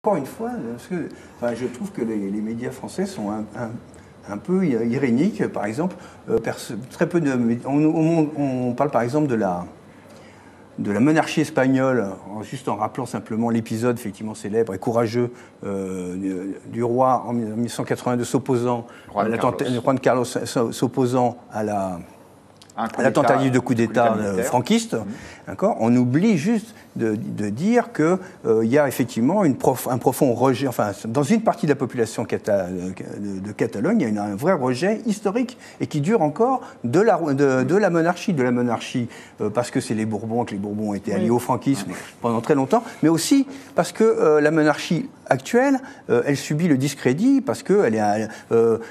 Encore une fois, parce que, enfin, je trouve que les médias français sont un peu iréniques. Par exemple, très peu on parle par exemple de la monarchie espagnole, juste en rappelant simplement l'épisode effectivement célèbre et courageux du roi en 1982 s'opposant, Juan Carlos s'opposant à la tentative de coup d'État franquiste. D'accord. On oublie juste de dire qu'il y a effectivement un profond rejet, enfin, dans une partie de la population de Catalogne, il y a un vrai rejet historique et qui dure encore de la monarchie. Parce que c'est les Bourbons, que les Bourbons ont été alliés au franquisme pendant très longtemps, mais aussi parce que la monarchie actuelle, elle subit le discrédit parce que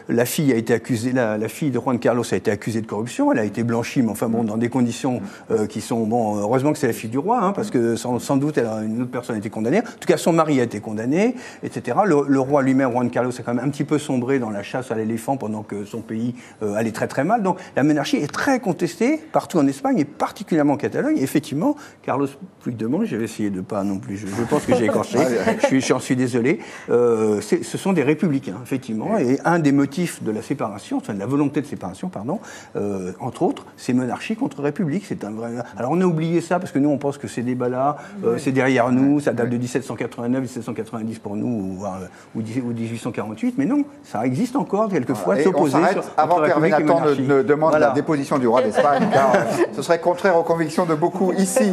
la fille a été accusée, la fille de Juan Carlos a été accusée de corruption, elle a été blanchie, mais enfin bon, dans des conditions qui sont bon. Heureusement que c'est la fille du roi, parce que sans doute une autre personne a été condamnée. En tout cas, son mari a été condamné, etc. Le roi lui-même, Juan Carlos, a quand même un petit peu sombré dans la chasse à l'éléphant pendant que son pays allait très très mal. Donc la monarchie est très contestée partout en Espagne et particulièrement en Catalogne. Et effectivement, Carlos Puigdemont, je vais essayer de pas non plus. Je pense que j'ai écorché. J'en suis désolé. Ce sont des républicains, effectivement. Et un des motifs de la séparation, enfin de la volonté de séparation, pardon, entre autres, c'est monarchie contre république. C'est un vrai. Alors on a oublié ça parce que nous on pense que ces débats-là, c'est derrière nous, ça date de 1789, 1790 pour nous, ou 1848, mais non, ça existe encore quelquefois s'opposer. Avant qu'Hervé Nathan ne demande la déposition du roi d'Espagne, car ce serait contraire aux convictions de beaucoup ici.